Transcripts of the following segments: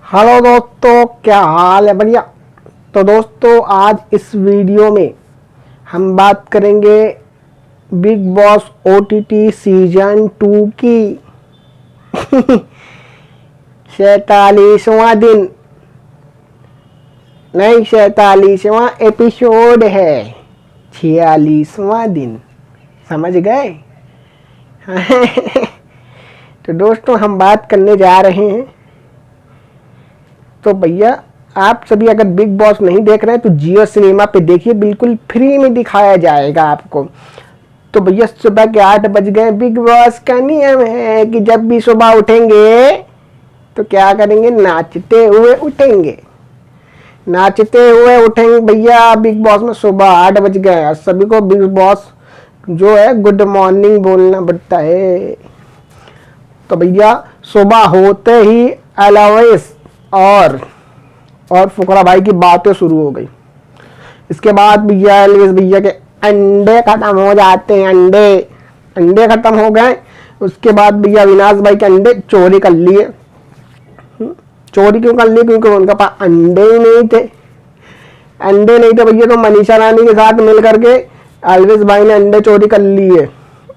Hello दोस्तों, क्या हाल है? बढ़िया। तो दोस्तों, आज इस वीडियो में हम बात करेंगे बिग बॉस ओटीटी सीजन 2 की 47वां दिन, नहीं 47वां एपिसोड है, 46वां दिन। समझ गए? तो दोस्तों, हम बात करने जा रहे हैं। तो भैया, आप सभी अगर बिग बॉस नहीं देख रहे हैं तो जियो सिनेमा पे देखिए, बिल्कुल फ्री में दिखाया जाएगा आपको। तो भैया, सुबह के 8 बज गए। बिग बॉस का नियम है कि जब भी सुबह उठेंगे तो क्या करेंगे? नाचते हुए उठेंगे, नाचते हुए उठेंगे भैया। बिग बॉस में सुबह 8 बज गए, सभी को बिग बॉस जो है गुड मॉर्निंग बोलना पड़ता है। तो भैया, सुबह होते ही एलवेस और फुकरा भाई की बातें शुरू हो गई। इसके बाद भैया एलविस भैया के अंडे खत्म हो जाते हैं। अंडे खत्म हो गए। उसके बाद भैया अविनाश भाई के अंडे चोरी कर लिए। चोरी क्यों कर लिए? क्योंकि उनके पास अंडे ही नहीं थे। अंडे नहीं थे भैया, तो मनीषा रानी के साथ मिल करके एलविस भाई ने अंडे चोरी कर लिए।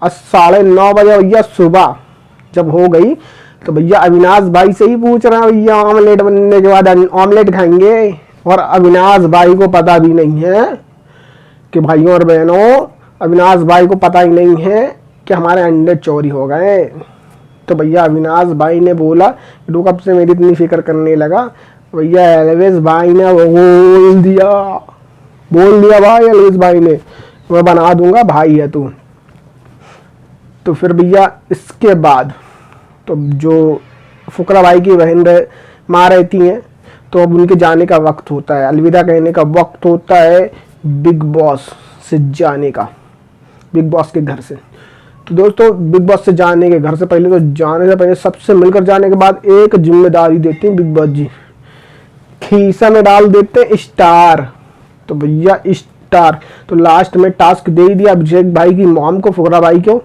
और 9:30 बजे भैया सुबह जब हो गई तो भैया अविनाश भाई से ही पूछ रहा है, भैया ऑमलेट बनने के बाद ऑमलेट खाएंगे? और अविनाश भाई को पता भी नहीं है कि भाइयों और बहनों, अविनाश भाई को पता ही नहीं है कि हमारे अंडे चोरी हो गए। तो भैया अविनाश भाई ने बोला, तू कब से मेरी इतनी फिक्र करने लगा? भैया एलविस भाई ने बोल दिया भाई एलविस भाई ने, मैं बना दूंगा, भाई है तू। तो फिर भैया इसके बाद तो जो फुकरा भाई की बहन माँ रहती हैं, तो अब उनके जाने का वक्त होता है, अलविदा कहने का वक्त होता है बिग बॉस से जाने का, बिग बॉस के घर से। तो दोस्तों, बिग बॉस से जाने के घर से पहले, तो जाने से पहले सबसे मिलकर जाने के बाद एक जिम्मेदारी देते हैं बिग बॉस जी, खीसा में डाल देते हैं स्टार। तो भैया स्टार तो लास्ट में टास्क दे ही दिया अभिषेक भाई की मॉम को, फुकरा भाई को।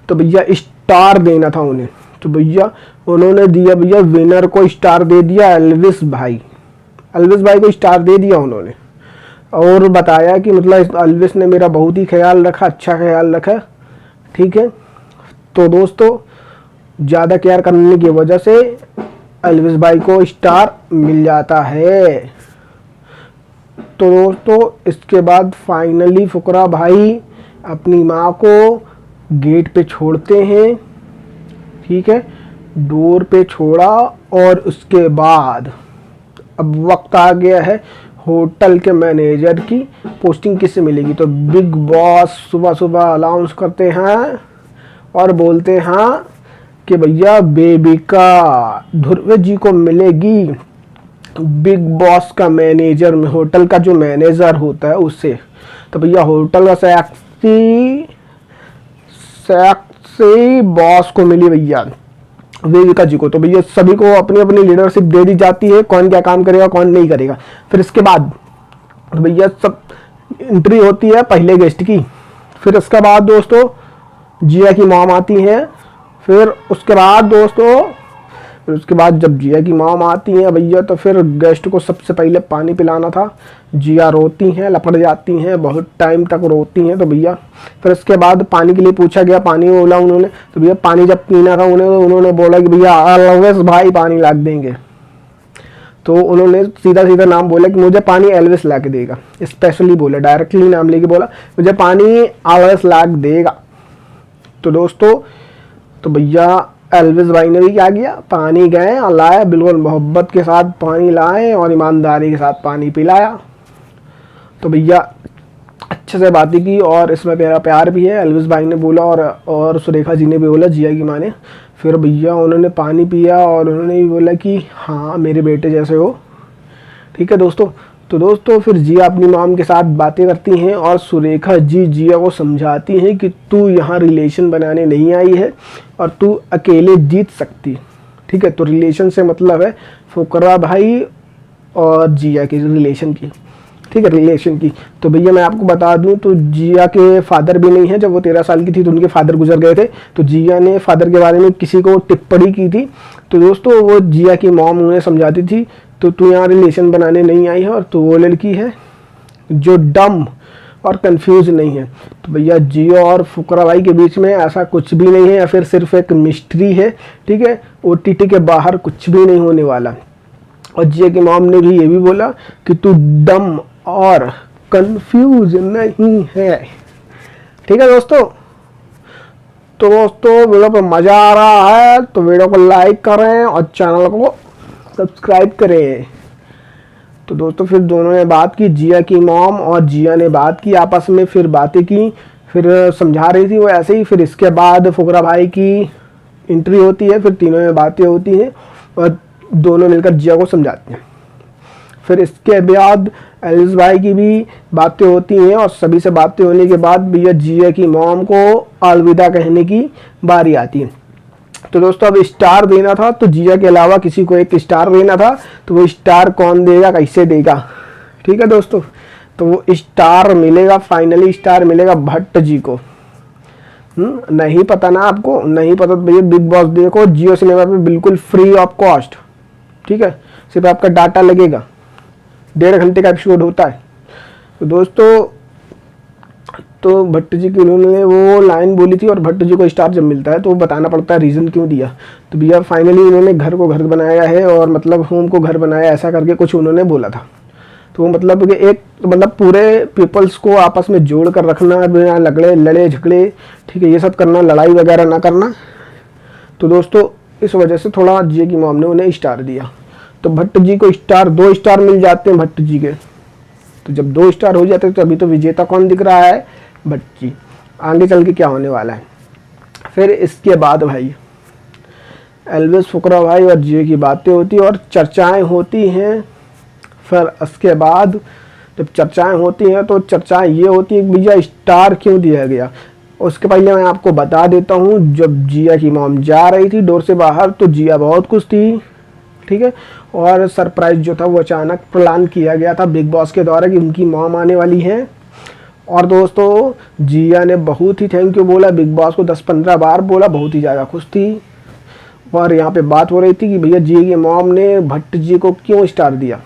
तो भैया स्टार देना था उन्हें, तो भैया उन्होंने दिया, भैया विनर को स्टार दे दिया एलविस भाई को स्टार दे दिया उन्होंने। और बताया कि मतलब एलविस ने मेरा बहुत ही ख्याल रखा, अच्छा ख्याल रखा, ठीक है। तो दोस्तों, ज़्यादा केयर करने की वजह से एलविस भाई को स्टार मिल जाता है। तो दोस्तों, इसके बाद फाइनली फुकरा भाई अपनी माँ को गेट पे छोड़ते हैं, ठीक है, डोर पे छोड़ा। और उसके बाद अब वक्त आ गया है होटल के मैनेजर की पोस्टिंग किससे मिलेगी। तो बिग बॉस सुबह सुबह अनाउंस करते हैं और बोलते हैं कि भैया बेबिका ध्रुव जी को मिलेगी बिग बॉस का मैनेजर में, होटल का जो मैनेजर होता है उससे। तो भैया होटल का से बॉस को मिली भैया वेदिका जी को। तो भैया सभी को अपनी अपनी लीडरशिप दे दी जाती है, कौन क्या काम करेगा कौन नहीं करेगा। फिर इसके बाद तो भैया सब एंट्री होती है पहले गेस्ट की। फिर उसके बाद दोस्तों जिया की मॉम आती हैं। फिर उसके बाद जब जिया की मॉम आती हैं भैया, तो फिर गेस्ट को सबसे पहले पानी पिलाना था। जिया रोती हैं, लपट जाती हैं, बहुत टाइम तक रोती हैं। तो भैया फिर उसके बाद पानी के लिए पूछा गया, पानी बोला उन्होंने। तो भैया पानी जब पीना था उन्होंने बोला कि भैया एलविस भाई पानी ला देंगे। तो उन्होंने सीधा सीधा नाम बोला कि मुझे पानी एलविस ला के देगा, स्पेशली बोला, डायरेक्टली नाम लेके बोला मुझे पानी एलविस ला के देगा। तो दोस्तों, तो भैया एलविस भाई ने भी क्या किया, पानी गए और लाए, बिल्कुल मोहब्बत के साथ पानी लाए और ईमानदारी के साथ पानी पिलाया। तो भैया अच्छे से बातें की और इसमें मेरा प्यार भी है, एलविस भाई ने बोला और सुरेखा जी ने भी बोला, जिया की माँ ने। फिर भैया उन्होंने पानी पिया और उन्होंने भी बोला कि हाँ मेरे बेटे जैसे हो, ठीक है दोस्तों। तो दोस्तों, फिर जिया अपनी मॉम के साथ बातें करती हैं और सुरेखा जी जिया को समझाती हैं कि तू यहाँ रिलेशन बनाने नहीं आई है और तू अकेले जीत सकती, ठीक है। तो रिलेशन से मतलब है फुकरा भाई और जिया के रिलेशन की, ठीक है, रिलेशन की। तो भैया मैं आपको बता दूं तो जिया के फादर भी नहीं है। जब वो 13 साल की थी तो उनके फादर गुजर गए थे, तो जिया ने फादर के बारे में किसी को टिप्पणी की थी। तो दोस्तों वो जिया की मॉम उन्हें समझाती थी तो तू यहाँ रिलेशन बनाने नहीं आई है और तू वो लड़की है जो डम और कंफ्यूज नहीं है। तो भैया जियो और फुकरा भाई के बीच में ऐसा कुछ भी नहीं है, या फिर सिर्फ एक मिस्ट्री है, ठीक है। ओटीटी के बाहर कुछ भी नहीं होने वाला। और जियो की मॉम ने भी ये भी बोला कि तू डम और कंफ्यूज नहीं है, ठीक है दोस्तों। तो दोस्तों वीडियो पर मज़ा आ रहा है तो वीडियो को लाइक करें और चैनल को सब्सक्राइब करें। तो दोस्तों फिर दोनों ने बात की, जिया की मॉम और जिया ने बात की आपस में, फिर बातें की, फिर समझा रही थी वो ऐसे ही। फिर इसके बाद फुकरा भाई की एंट्री होती है, फिर तीनों में बातें होती हैं और दोनों मिलकर जिया को समझाते हैं। फिर इसके बाद एलिस भाई की भी बातें होती हैं और सभी से बातें होने के बाद भैया जिया की मॉम को अलविदा कहने की बारी आती है। तो दोस्तों अब स्टार देना था तो जिया के अलावा किसी को एक स्टार देना था, तो वो स्टार कौन देगा, कैसे देगा, ठीक है दोस्तों। तो वो स्टार मिलेगा, फाइनली स्टार मिलेगा भट्ट जी को। नहीं पता ना आपको, नहीं पता तो भैया बिग बॉस देखो जियो सिनेमा पे बिल्कुल फ्री ऑफ कॉस्ट, ठीक है। सिर्फ आपका डाटा लगेगा, 1.5 घंटे का एपिसोड होता है। तो दोस्तों तो भट्ट जी की उन्होंने वो लाइन बोली थी और भट्ट जी को स्टार जब मिलता है तो वो बताना पड़ता है रीज़न क्यों दिया। तो भैया फाइनली उन्होंने घर को घर बनाया है और मतलब होम को घर बनाया, ऐसा करके कुछ उन्होंने बोला था। तो वो मतलब कि एक मतलब पूरे पीपल्स को आपस में जोड़ कर रखना, बिना लड़े झगड़े, ठीक है, ये सब करना, लड़ाई वगैरह ना करना। तो दोस्तों इस वजह से थोड़ा जिया की मॉम ने उन्हें स्टार दिया। तो भट्ट जी को स्टार 2 स्टार मिल जाते हैं भट्ट जी के। तो जब 2 स्टार हो जाते हैं तो अभी तो विजेता कौन दिख रहा है, भट्ट जी। आगे चल के क्या होने वाला है। फिर इसके बाद भाई एल्विस फुकरा भाई और जियो की बातें होती और चर्चाएं होती हैं। फिर इसके बाद जब चर्चाएं होती हैं तो चर्चाएं ये होती है कि भैया स्टार क्यों दिया गया। उसके पहले मैं आपको बता देता हूँ, जब जिया की मॉम जा रही थी डोर से बाहर तो जिया बहुत खुश थी, ठीक है। और सरप्राइज जो था वो अचानक प्लान किया गया था बिग बॉस के द्वारा कि उनकी मॉम आने वाली है। और दोस्तों जिया ने बहुत ही थैंक यू बोला, बिग बॉस को 10-15 बार बोला, बहुत ही ज़्यादा खुश थी। और यहाँ पे बात हो रही थी कि भैया जिया की मॉम ने भट्ट जी को क्यों स्टार दिया,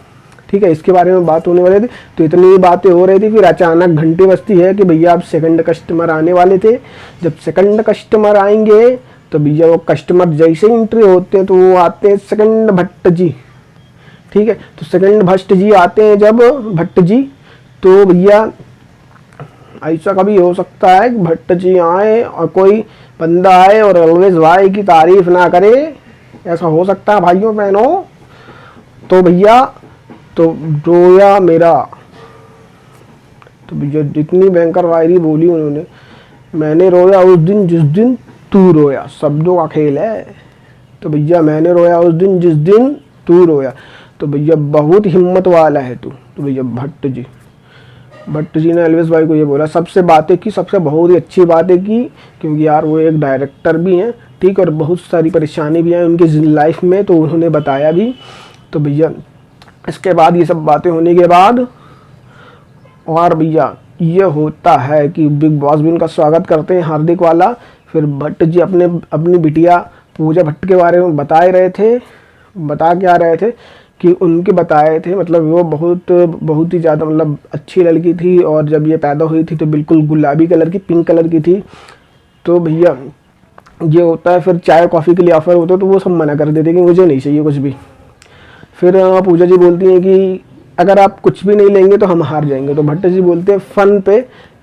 ठीक है, इसके बारे में बात होने वाली थी। तो इतनी बातें हो रही थी, फिर अचानक घंटी बजती है कि भैया अब सेकंड कस्टमर आने वाले थे। जब सेकंड कस्टमर आएंगे तो भैया वो कस्टमर जैसे ही एंट्री होते हैं तो वो आते हैं सेकंड भट्ट जी, ठीक है। तो सेकंड भट्ट जी आते हैं जब भट्ट जी, तो भैया ऐसा कभी हो सकता है कि भट्ट जी आए और कोई बंदा आए और ऑलवेज भाई की तारीफ ना करे, ऐसा हो सकता है भाइयों बहनों। तो भैया तो रोया मेरा, तो भैया जितनी भयंकर वायरी बोली उन्होंने, मैंने रोया उस दिन जिस दिन तू रोया, शब्दों का खेल है। तो भैया मैंने रोया उस दिन जिस दिन तू रोया। तो भैया बहुत हिम्मत वाला है तू। तो भैया भट्ट जी ने एल्विस भाई को ये बोला, सबसे बातें की, सबसे बहुत ही अच्छी बातें की, क्योंकि यार वो एक डायरेक्टर भी हैं, ठीक, और बहुत सारी परेशानी भी हैं उनकी लाइफ में, तो उन्होंने बताया भी। तो भैया इसके बाद ये सब बातें होने के बाद और भैया ये होता है कि बिग बॉस भी उनका स्वागत करते हैं हार्दिक वाला। फिर भट्ट जी अपनी बिटिया पूजा भट्ट के बारे में बता क्या रहे थे कि उनके बताए थे, मतलब वो बहुत ही ज़्यादा मतलब अच्छी लड़की थी और जब ये पैदा हुई थी तो बिल्कुल गुलाबी कलर की, पिंक कलर की थी। तो भैया ये होता है, फिर चाय कॉफ़ी के लिए ऑफ़र होता है तो वो सब मना कर देते कि मुझे नहीं चाहिए कुछ भी। फिर पूजा जी बोलती हैं कि अगर आप कुछ भी नहीं लेंगे तो हम हार जाएंगे। तो भट्ट जी बोलते हैं फन पे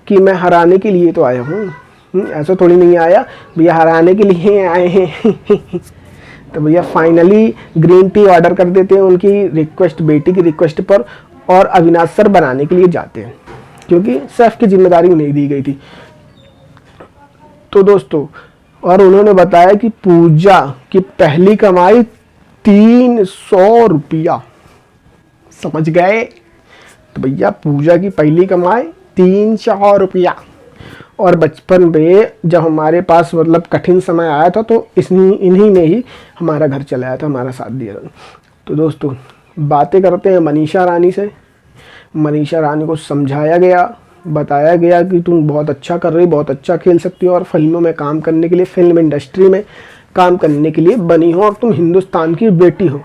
कि मैं हराने के लिए तो आया हूँ, ऐसा थोड़ी नहीं आया भैया, हराने के लिए आए हैं। तो भैया फाइनली ग्रीन टी ऑर्डर कर देते हैं उनकी रिक्वेस्ट, बेटी की रिक्वेस्ट पर, और अविनाश सर बनाने के लिए जाते हैं क्योंकि शेफ की जिम्मेदारी नहीं दी गई थी। तो दोस्तों और उन्होंने बताया कि पूजा की पहली कमाई 300 रुपया, समझ गए। तो भैया पूजा की पहली कमाई 300 रुपया। और बचपन में जब हमारे पास मतलब कठिन समय आया था तो इन्हीं ने ही हमारा घर चलाया था, हमारा साथ दिया था। तो दोस्तों बातें करते हैं मनीषा रानी से, मनीषा रानी को समझाया गया, बताया गया कि तुम बहुत अच्छा कर रही, बहुत अच्छा खेल सकती हो और फिल्मों में काम करने के लिए, फिल्म इंडस्ट्री में काम करने के लिए बनी हो और तुम हिंदुस्तान की बेटी हो।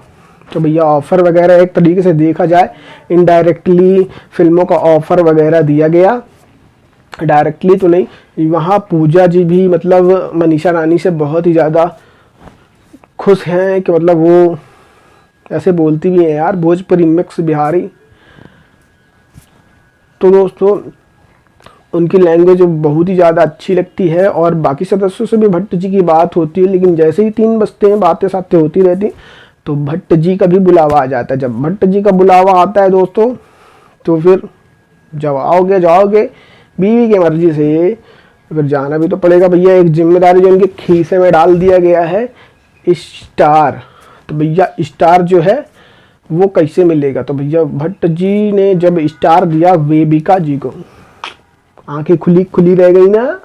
तो भैया ऑफ़र वगैरह एक तरीके से देखा जाए इनडायरेक्टली फिल्मों का ऑफ़र वगैरह दिया गया, डायरेक्टली तो नहीं। वहाँ पूजा जी भी मतलब मनीषा रानी से बहुत ही ज़्यादा खुश हैं कि मतलब वो ऐसे बोलती भी हैं यार, भोजपुरी मिक्स बिहारी। तो दोस्तों उनकी लैंग्वेज बहुत ही ज़्यादा अच्छी लगती है और बाकी सदस्यों से भी भट्ट जी की बात होती है, लेकिन जैसे ही 3 बजते हैं बातें सातें होती रहती तो भट्ट जी का भी बुलावा आ जाता है। जब भट्ट जी का बुलावा आता है दोस्तों तो फिर जब आओगे जाओगे, बीवी की मर्जी से फिर जाना भी तो पड़ेगा भैया। एक जिम्मेदारी जो उनके खीसे में डाल दिया गया है, स्टार। तो भैया स्टार जो है वो कैसे मिलेगा? तो भैया भट्ट जी ने जब स्टार दिया वेबिका जी को, आंखें खुली खुली रह गई ना,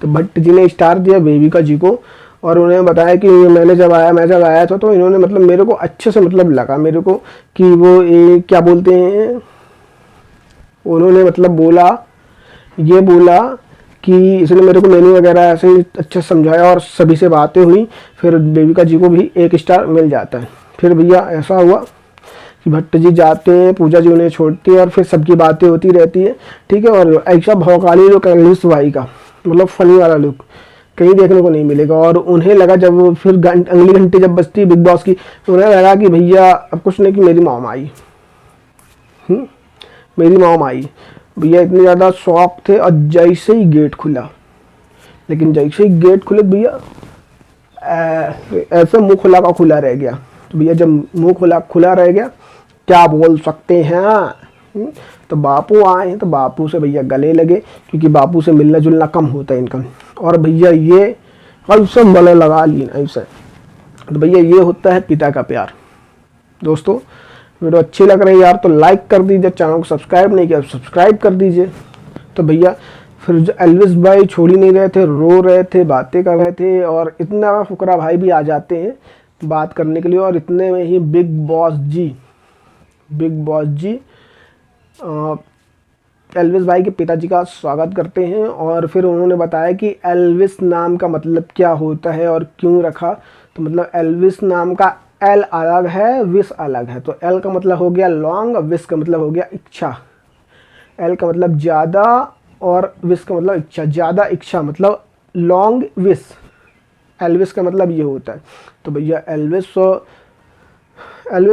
तो भट्ट जी ने स्टार दिया वेबिका जी को और उन्हें बताया कि मैं जब आया था तो इन्होंने मतलब मेरे को अच्छे से मतलब लगा मेरे को कि वो क्या बोलते हैं, उन्होंने मतलब ये बोला कि इसने मेरे को मेन्यू वगैरह ऐसे ही अच्छे से समझाया और सभी से बातें हुई, फिर बेबिका जी को भी 1 स्टार मिल जाता है। फिर भैया ऐसा हुआ कि भट्ट जी जाते हैं, पूजा जी उन्हें छोड़ती है और फिर सबकी बातें होती रहती है, ठीक है। और ऐसा भौकाली लुक एल्विस भाई का मतलब फनी वाला लुक कहीं देखने को नहीं मिलेगा। और उन्हें लगा जब वो फिर अगली घंटी जब बजती बिग बॉस की, उन्हें लगा कि भैया अब कुछ नहीं, कि मेरी मॉम आई, मेरी मॉम आई। भैया इतने ज़्यादा शौक थे और जैसे ही गेट खुला, लेकिन जैसे ही गेट खुले भैया ऐसे मुंह खुला का खुला रह गया। तो भैया जब मुंह खुला रह गया, क्या बोल सकते हैं। तो बापू आए हैं तो बापू से भैया गले लगे, क्योंकि बापू से मिलना जुलना कम होता है इनका। और भैया ये ऐसे गले लगा ली ऐसे। तो भैया ये होता है पिता का प्यार। दोस्तों वीडियो अच्छी लग रही है यार तो लाइक कर दीजिए, चैनल को सब्सक्राइब नहीं किया सब्सक्राइब कर दीजिए। तो भैया फिर जो एल्विस भाई छोड़ ही नहीं रहे थे, रो रहे थे, बातें कर रहे थे और इतना फुकरा भाई भी आ जाते हैं बात करने के लिए। और इतने में ही बिग बॉस जी एल्विस भाई के पिताजी का स्वागत करते हैं और फिर उन्होंने बताया कि एल्विस नाम का मतलब क्या होता है और क्यों रखा। तो मतलब एल्विस नाम का एल अलग है, विस अलग है। तो एल का मतलब हो गया लॉन्ग, विस का मतलब हो गया इच्छा। एल का मतलब ज़्यादा और विस का मतलब इच्छा, ज़्यादा इच्छा मतलब लॉन्ग विस। एल्विस का मतलब ये होता है। तो भैया एल्विस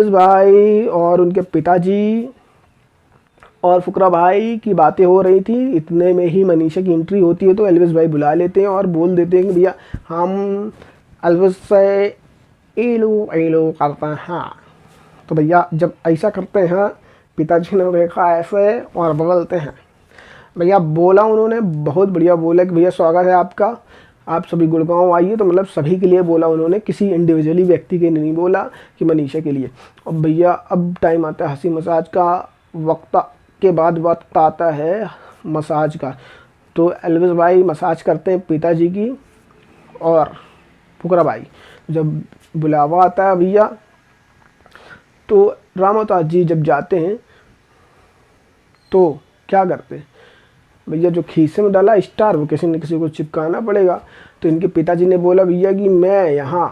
भाई और उनके पिताजी और फुकरा भाई की बातें हो रही थी। इतने में ही मनीषा की एंट्री होती है तो एल्विस भाई बुला लेते हैं और बोल देते हैं कि भैया हम एल्विस से एलो करते हैं। तो भैया जब ऐसा करते हैं, पिताजी ने देखा ऐसे और बोलते हैं, भैया बोला उन्होंने बहुत बढ़िया बोला कि भैया स्वागत है आपका, आप सभी गुड़गांव आइए। तो मतलब सभी के लिए बोला उन्होंने, किसी इंडिविजुअली व्यक्ति के नहीं बोला कि मनीषा के लिए। और भैया अब टाइम आता है हंसी मसाज का, वक्त के बाद वक्त आता है मसाज का। तो एल्विस भाई मसाज करते हैं पिताजी की और फुकरा भाई जब बुलावा आता है भैया तो राम अवतार जी जब जाते हैं तो क्या करते हैं भैया, जो खीसे में डाला स्टार वो किसी न किसी को चिपकाना पड़ेगा। तो इनके पिताजी ने बोला भैया कि मैं यहाँ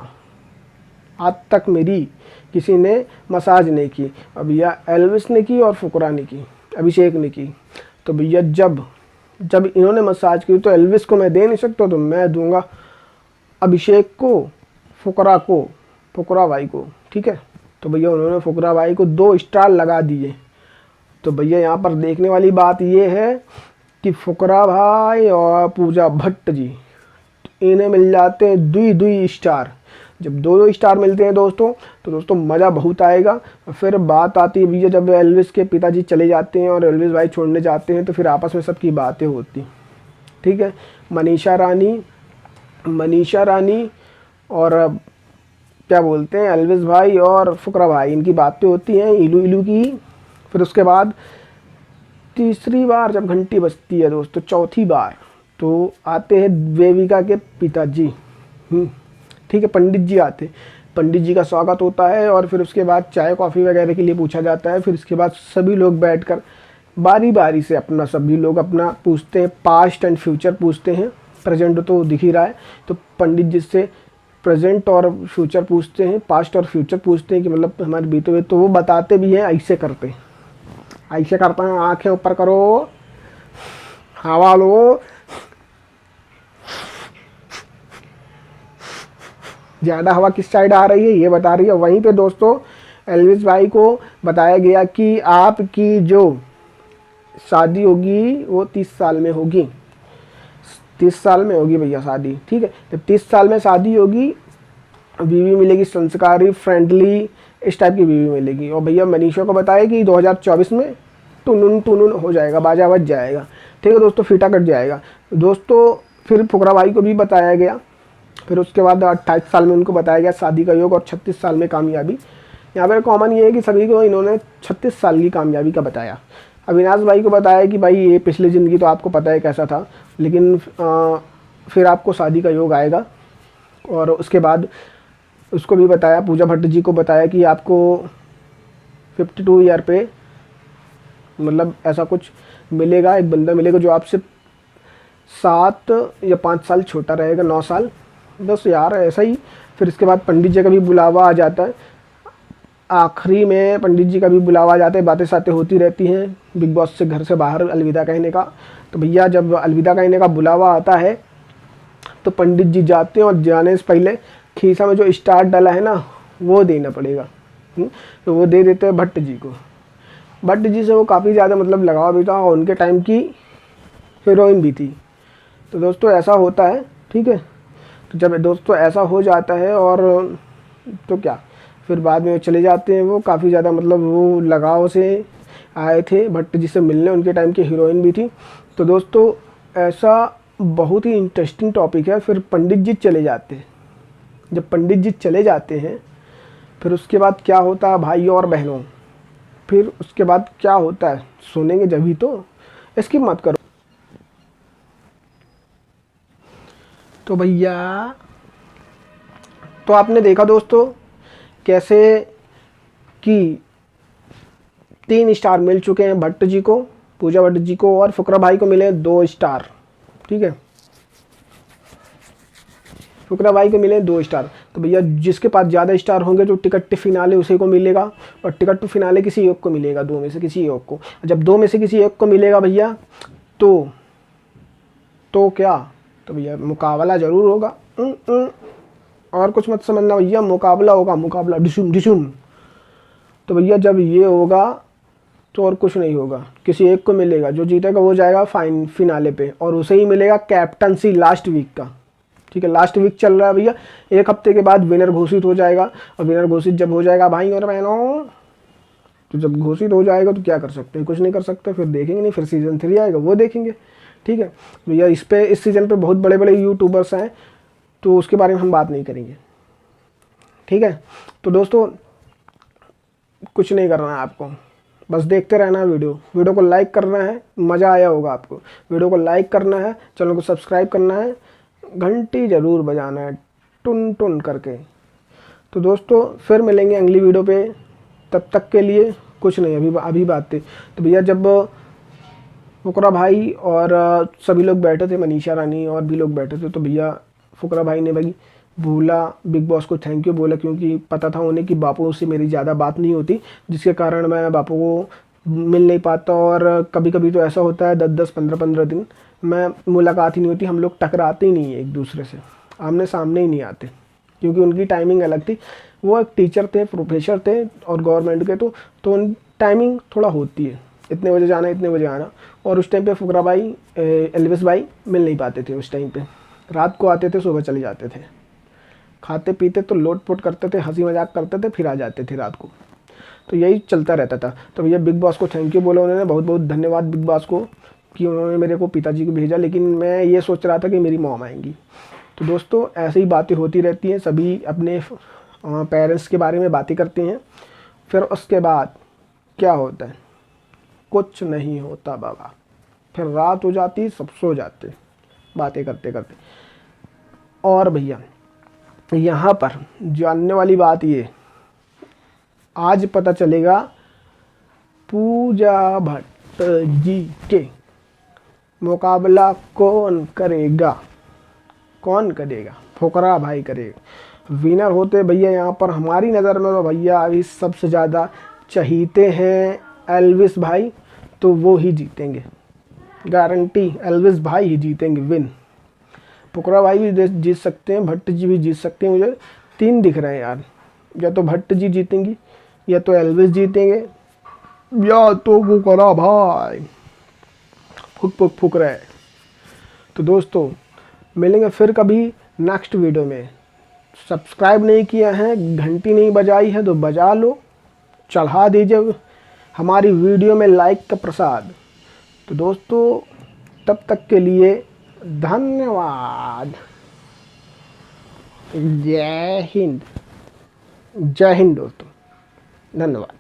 आज तक मेरी किसी ने मसाज नहीं की। अब भैया एल्विस ने की और फुकरा ने की, अभिषेक ने की। तो भैया जब इन्होंने मसाज की तो एल्विस को मैं दे नहीं सकता, तो मैं दूंगा अभिषेक को, फुकरा भाई को, ठीक है। तो भैया उन्होंने फुकरा भाई को 2 स्टार लगा दिए। तो भैया यहाँ पर देखने वाली बात ये है कि फुकरा भाई और पूजा भट्ट जी इन्हें मिल जाते हैं 2 स्टार। जब 2 स्टार मिलते हैं दोस्तों तो दोस्तों मज़ा बहुत आएगा। फिर बात आती है भैया जब एल्विस के पिताजी चले जाते हैं और एल्विस भाई छोड़ने जाते हैं तो फिर आपस में सबकी बातें होती, ठीक है। मनीषा रानी और क्या बोलते हैं एल्विस भाई और फुकरा भाई, इनकी बातें होती हैं इलू की। फिर उसके बाद तीसरी बार जब घंटी बजती है दोस्तों, चौथी बार तो आते हैं वेविका के पिताजी, ठीक है, पंडित जी आते। पंडित जी का स्वागत होता है और फिर उसके बाद चाय कॉफ़ी वगैरह के लिए पूछा जाता है। फिर इसके बाद सभी लोग बैठकर बारी बारी से सभी लोग अपना पूछते हैं, पास्ट एंड फ्यूचर पूछते हैं। प्रेजेंट तो दिख ही रहा है, तो पंडित जी से प्रेजेंट और फ्यूचर पूछते हैं, पास्ट और फ्यूचर पूछते हैं कि मतलब हमारे बीते हुए। तो वो बताते भी हैं, ऐसे करते हैं, आंखें ऊपर करो, हवा लो, ज़्यादा हवा किस साइड आ रही है ये बता रही है। वहीं पे दोस्तों एल्विस भाई को बताया गया कि आपकी जो शादी होगी वो 30 साल में होगी, 30 साल में होगी भैया शादी, ठीक है। जब 30 साल में शादी होगी, बीवी मिलेगी संस्कारी, फ्रेंडली, इस टाइप की बीवी मिलेगी। और भैया मनीषा को बताया कि 2024 में टुनुन हो जाएगा, बाजा बज जाएगा, ठीक है दोस्तों, फीटा कट जाएगा दोस्तों। फिर फुकरा भाई को भी बताया गया। फिर उसके बाद 28 साल में उनको बताया गया शादी का योग और 36 साल में कामयाबी। यहाँ पर कॉमन ये है कि सभी को इन्होंने 36 साल की कामयाबी का बताया। अविनाश भाई को बताया कि भाई ये पिछली ज़िंदगी तो आपको पता है कैसा था, लेकिन फिर आपको शादी का योग आएगा। और उसके बाद उसको भी बताया, पूजा भट्ट जी को बताया कि आपको 52 ईयर पे मतलब ऐसा कुछ मिलेगा, एक बंदा मिलेगा जो आपसे 7 या 5 साल छोटा रहेगा, 9 साल, बस यार ऐसा ही। फिर इसके बाद पंडित जी का भी बुलावा आ जाता है, आखिरी में पंडित जी का भी बुलावा आ जाता है, बातें सातें होती रहती हैं बिग बॉस से घर से बाहर अलविदा कहने का। तो भैया जब अलविदा कहने का बुलावा आता है तो पंडित जी जाते हैं और जाने से पहले खीसा में जो स्टार डाला है ना वो देना पड़ेगा, तो वो दे देते हैं भट्ट जी को। भट्ट जी से वो काफ़ी ज़्यादा मतलब लगाव भी था और उनके टाइम की हीरोइन भी थी। तो दोस्तों ऐसा होता है, ठीक है। तो जब दोस्तों ऐसा हो जाता है और तो क्या, फिर बाद में चले जाते हैं। वो काफ़ी ज़्यादा मतलब वो लगाव से आए थे भट्ट जी से मिलने, उनके टाइम की हीरोइन भी थी। तो दोस्तों ऐसा बहुत ही इंटरेस्टिंग टॉपिक है। फिर पंडित जी चले जाते हैं। जब पंडित जी चले जाते हैं फिर उसके बाद क्या होता है भाई और बहनों, फिर उसके बाद क्या होता है सुनेंगे जब तो, इसकी मत करो। तो भैया तो आपने देखा दोस्तों कैसे कि 3 स्टार मिल चुके हैं भट्ट जी को, पूजा भट्ट जी को, और फुकरा भाई को मिले 2 स्टार, ठीक है। फुकरा भाई को मिले 2 स्टार। तो भैया जिसके पास ज़्यादा स्टार होंगे जो टिकट टू फिनाले उसी को मिलेगा, और टिकट टू फिनाले किसी एक को मिलेगा, 2 में से किसी एक को। जब 2 में से किसी एक को मिलेगा भैया तो क्या, तो भैया मुकाबला ज़रूर होगा। और कुछ मत समझना भैया, मुकाबला होगा, मुकाबला डिशुम डिशुम। तो भैया जब ये होगा तो और कुछ नहीं होगा, किसी एक को मिलेगा, जो जीतेगा वो जाएगा फिनाले पे, और उसे ही मिलेगा कैप्टनसी लास्ट वीक का, ठीक है। लास्ट वीक चल रहा है भैया, 1 हफ्ते के बाद विनर घोषित हो जाएगा। और विनर घोषित जब हो जाएगा भाई और बहनों, तो जब घोषित हो जाएगा तो क्या कर सकते हैं, कुछ नहीं कर सकते, फिर देखेंगे नहीं, फिर सीज़न 3 आएगा वो देखेंगे, ठीक है भैया। इस सीज़न पे बहुत बड़े बड़े यूट्यूबर्स हैं, तो उसके बारे में हम बात नहीं करेंगे, ठीक है। तो दोस्तों कुछ नहीं करना है आपको, बस देखते रहना है वीडियो को लाइक करना है, मज़ा आया होगा आपको। वीडियो को लाइक करना है, चैनल को सब्सक्राइब करना है, घंटी ज़रूर बजाना है टुन टुन करके। तो दोस्तों फिर मिलेंगे अगली वीडियो पे, तब तक के लिए कुछ नहीं, अभी बात थी। तो भैया जब फुकरा भाई और सभी लोग बैठे थे, मनीषा रानी और भी लोग बैठे थे, तो भैया फुकरा भाई ने भाई बोला बिग बॉस को थैंक यू बोला, क्योंकि पता था उन्हें कि बापू से मेरी ज़्यादा बात नहीं होती, जिसके कारण मैं बापू को मिल नहीं पाता। और कभी कभी तो ऐसा होता है 10-10, 15-15 दिन मैं मुलाकात ही नहीं होती, हम लोग टकराते ही नहीं है एक दूसरे से, आमने सामने ही नहीं आते, क्योंकि उनकी टाइमिंग अलग थी। वो एक टीचर थे, प्रोफेसर थे और गवर्नमेंट के, तो उन टाइमिंग थोड़ा होती है, इतने बजे जाना इतने बजे आना। और उस टाइम पे फुकरा भाई एल्विस भाई मिल नहीं पाते थे उस टाइम पे, रात को आते थे, सुबह चले जाते थे, खाते पीते तो लोटपोट करते थे, हंसी मजाक करते थे, फिर आ जाते थे रात को। तो यही चलता रहता था। तो भैया बिग बॉस को थैंक यू बोला उन्होंने, बहुत बहुत धन्यवाद बिग बॉस को कि उन्होंने मेरे को पिताजी को भेजा, लेकिन मैं ये सोच रहा था कि मेरी मॉम आएंगी। तो दोस्तों ऐसे ही बातें होती रहती हैं, सभी अपने पेरेंट्स के बारे में बातें करते हैं, फिर उसके बाद क्या होता है, कुछ नहीं होता बाबा। फिर रात हो जाती, सब सो जाते बातें करते करते। और भैया यहाँ पर जानने वाली बात ये, आज पता चलेगा पूजा भट्ट जी के मुकाबला कौन करेगा, कौन करेगा? फुकरा भाई करेगा। विनर होते भैया यहाँ पर हमारी नज़र में तो भैया अभी सबसे ज़्यादा चहीते हैं एल्विस भाई, तो वो ही जीतेंगे, गारंटी एल्विस भाई ही जीतेंगे विन। फुकरा भाई भी जीत सकते हैं, भट्ट जी भी जीत सकते हैं। मुझे 3 दिख रहे हैं यार, या तो भट्ट जी जीतेंगी, या तो एल्विस जीतेंगे, या तो फुकरा भाई फुक रहे हैं। तो दोस्तों मिलेंगे फिर कभी नेक्स्ट वीडियो में। सब्सक्राइब नहीं किया है, घंटी नहीं बजाई है तो बजा लो, चढ़ा दीजिए हमारी वीडियो में लाइक का प्रसाद। तो दोस्तों तब तक के लिए धन्यवाद। जय हिंद, जय हिंद दोस्तों, धन्यवाद।